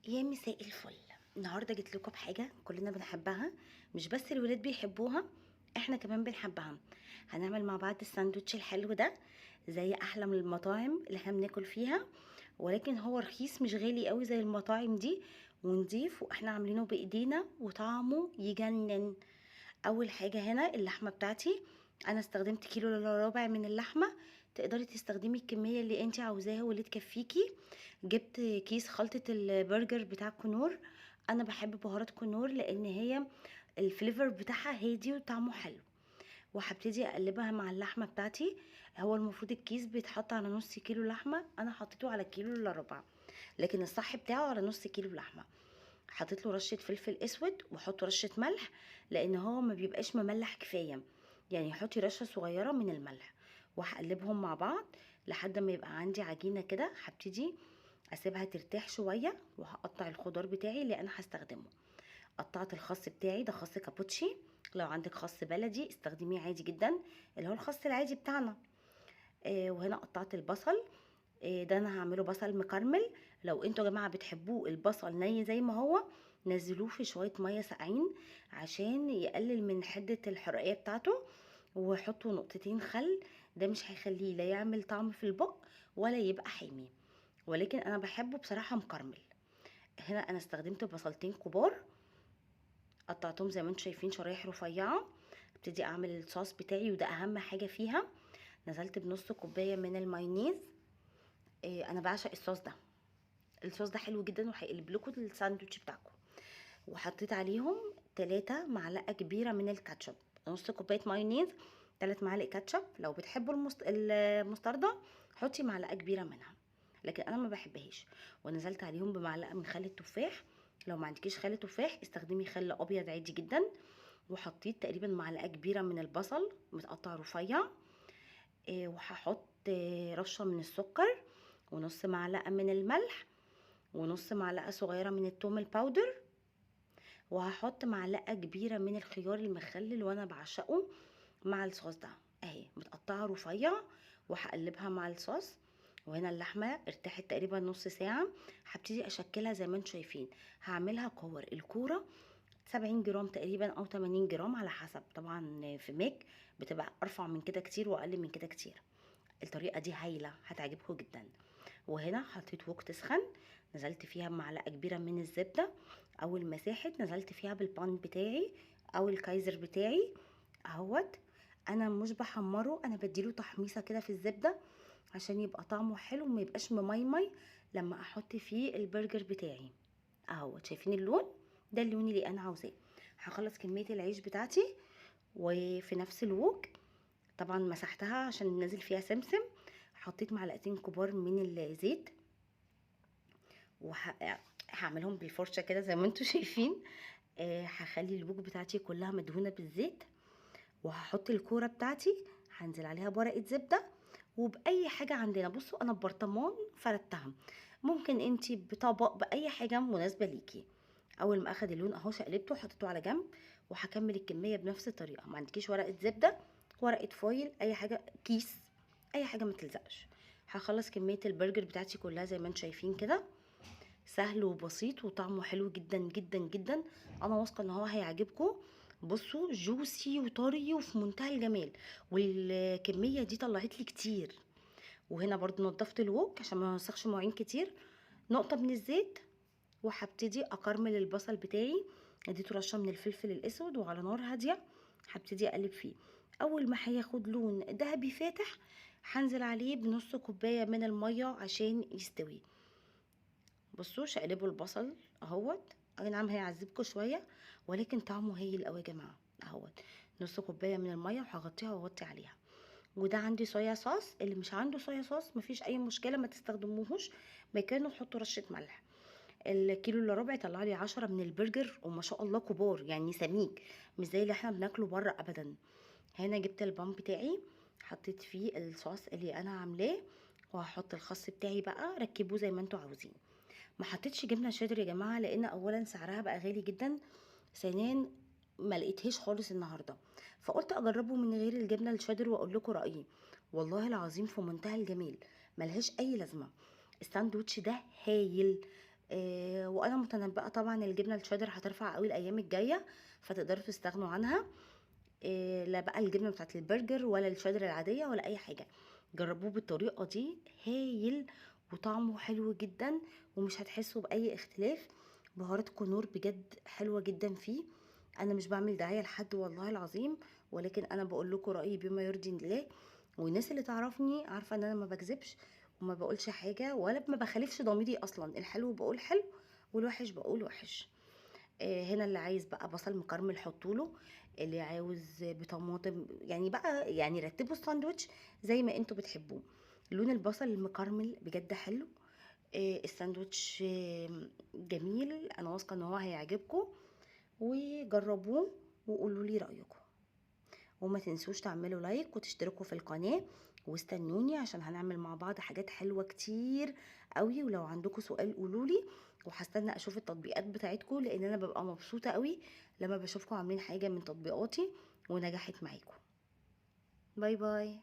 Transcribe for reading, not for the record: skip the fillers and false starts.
يا مساء الفل. النهارده جيت لكم بحاجه كلنا بنحبها، مش بس الولاد بيحبوها، احنا كمان بنحبها. هنعمل مع بعض الساندوتش الحلو ده زي احلى من المطاعم اللي احنا بناكل فيها، ولكن هو رخيص مش غالي قوي زي المطاعم دي، ونضيف واحنا عاملينه بايدينا وطعمه يجنن. اول حاجه هنا اللحمه بتاعتي، انا استخدمت كيلو الا ربع من اللحمه. تقدري تستخدمي الكميه اللي انت عاوزاها واللي تكفيكي. جبت كيس خلطه البرجر بتاع كنور. انا بحب بهارات كنور لان هي الفليفر بتاعها هادي وطعمه حلو. وهبتدي اقلبها مع اللحمه بتاعتي. هو المفروض الكيس بيتحط على نص كيلو لحمه، انا حطيته على كيلو الا ربع، لكن الصح بتاعه على نص كيلو لحمه. حطيت له رشه فلفل اسود واحط رشه ملح، لان هو ما بيبقاش مملح كفايه، يعني حطي رشه صغيره من الملح. وهقلبهم مع بعض لحد ما يبقى عندي عجينه كده. هبتدي اسيبها ترتاح شويه وهقطع الخضار بتاعي اللي انا هستخدمه. قطعت الخس بتاعي، ده خس كابوتشي. لو عندك خس بلدي استخدميه عادي جدا، اللي هو الخس العادي بتاعنا. وهنا قطعت البصل. ده انا هعمله بصل مكرمل. لو انتوا يا جماعه بتحبوه البصل ني زي ما هو، نزلوه في شويه ميه ساقعين عشان يقلل من حده الحرقيه بتاعته. وحطوا نقطتين خل، ده مش هيخليه لا يعمل طعم في البق ولا يبقى حامي، ولكن انا بحبه بصراحه مكرمل. هنا انا استخدمت بصلتين كبار، قطعتهم زي ما انتم شايفين شرايح رفيعه. ابتدي اعمل الصوص بتاعي، وده اهم حاجه فيها. نزلت بنص كوبايه من المايونيز. انا بعشق الصوص ده. الصوص ده حلو جدا وهيقلب لكم الساندوتش بتاعكم. وحطيت عليهم 3 معلقه كبيره من الكاتشب. نص كوبايه مايونيز، 3 معالق كاتشب. لو بتحبوا المستردة حطي معلقه كبيره منها، لكن انا ما بحبهاش. ونزلت عليهم بمعلقه من خل التفاح. لو ما عندكيش خل تفاح استخدمي خل ابيض عادي جدا. وحطيت تقريبا معلقه كبيره من البصل متقطع رفيع. وهحط رشه من السكر، ونص معلقه من الملح، ونص معلقه صغيره من التوم الباودر. وهحط معلقه كبيره من الخيار المخلل وانا بعشقه مع الصوص ده، اهي متقطعه رفيع. وهقلبها مع الصوص. وهنا اللحمه ارتاحت تقريبا نص ساعه. هبتدي اشكلها زي ما انتم شايفين. هعملها كور. الكوره 70 جرام تقريبا او 80 جرام على حسب، طبعا في ميك بتبقى ارفع من كده كتير واقل من كده كتير. الطريقه دي هايله هتعجبكم جدا. وهنا حطيت وok تسخن، نزلت فيها بمعلقه كبيره من الزبده. اول ما ساحت نزلت فيها بالبان بتاعي او الكايزر بتاعي اهوت. انا مش بحمره، انا بديله تحميصه كده في الزبده عشان يبقى طعمه حلو وما يبقاش مميمي لما احط فيه البرجر بتاعي. اهوت شايفين اللون؟ ده اللون اللي انا عاوزاه. هخلص كميه العيش بتاعتي وفي نفس الوك طبعا مسحتها عشان نازل فيها سمسم. حطيت معلقتين كبار من الزيت، وهعملهم بالفرشه كده زي ما انتم شايفين. هخلي الوك بتاعتي كلها مدهونه بالزيت. وهحط الكوره بتاعتي، هنزل عليها بورقه زبده وباي حاجه عندنا. بصوا انا ببرطمان فردتها، ممكن انتي بطبق باي حاجه مناسبه ليكي. اول ما اخد اللون اهو شقلبته وحطيته على جنب. وهكمل الكميه بنفس الطريقه. ما عندكيش ورقه زبده، ورقه فويل، اي حاجه، كيس، اي حاجه ما تلزقش. هخلص كميه البرجر بتاعتي كلها زي ما انتم شايفين كده. سهل وبسيط وطعمه حلو جدا جدا جدا. انا واثقه ان هو هيعجبكم. بصوا جوسي وطري وفي منتهى الجمال، والكميه دي طلعت لي كتير. وهنا برضو نضفت الوك عشان ما نوسخش مواعين كتير. نقطه من الزيت. وهبتدي اكرمل البصل بتاعي. اديته رشه من الفلفل الاسود وعلى نار هاديه. هبتدي اقلب فيه. اول ما هياخد لون ذهبي فاتح هنزل عليه بنص كوبايه من الميه عشان يستوي. بصوا شقلبوا البصل اهوت. اي نعم هيعذبكم شويه، ولكن طعمه هايل قوي يا جماعه. اهوت نص كوبايه من الميه وهغطيها واغطي عليها. وده عندي صويا صوص. اللي مش عنده صويا صوص مفيش اي مشكله، ما تستخدموهوش، مكانه حطوا رشه ملح. الكيلو الا ربع يطلع لي 10 من البرجر، وما شاء الله كبار يعني سميك، مش زي اللي احنا بناكله بره ابدا. هنا جبت البام بتاعي، حطيت فيه الصوص اللي انا عاملاه. وهحط الخس بتاعي بقى، ركبوه زي ما انتوا عاوزين. ما حطيتش جبنه شيدر يا جماعه لان اولا سعرها بقى غالي جدا، ثانيا ما لقيتهاش خالص النهارده، فقلت اجربه من غير الجبنه الشيدر واقول لكم رايي. والله العظيم في منتهى الجمال، ملهاش اي لازمه. الساندوتش ده هايل. وانا متنبئه طبعا الجبنه الشيدر هترفع قوي الايام الجايه، فتقدروا تستغنوا عنها. لا بقى الجبنه بتاعت البرجر ولا الشيدر العاديه ولا اي حاجه، جربوه بالطريقه دي، هايل وطعمه حلو جدا ومش هتحسوا باي اختلاف. بهارات كنور بجد حلوه جدا فيه. انا مش بعمل دعايه لحد والله العظيم، ولكن انا بقول لكم رايي بما يرضي الله، والناس اللي تعرفني عارفه ان انا ما بكذبش وما بقولش حاجه ولا ما بخالفش ضميري اصلا. الحلو بقول حلو والوحش بقول وحش. هنا اللي عايز بقى بصل مكرمل حطوله، اللي عاوز بطماطم يعني بقى، يعني رتبوا الساندوتش زي ما انتوا بتحبوه. لون البصل المكرمل بجد حلو. الساندوتش جميل، انا واثقه ان هو هيعجبكم، وجربوه وقولوا لي رايكم. وما تنسوش تعملوا لايك وتشتركوا في القناه، واستنوني عشان هنعمل مع بعض حاجات حلوه كتير قوي. ولو عندكم سؤال قولولي، وهستنى اشوف التطبيقات بتاعتكم، لان انا ببقى مبسوطه قوي لما بشوفكم عاملين حاجه من تطبيقاتي ونجحت معاكم. باي باي.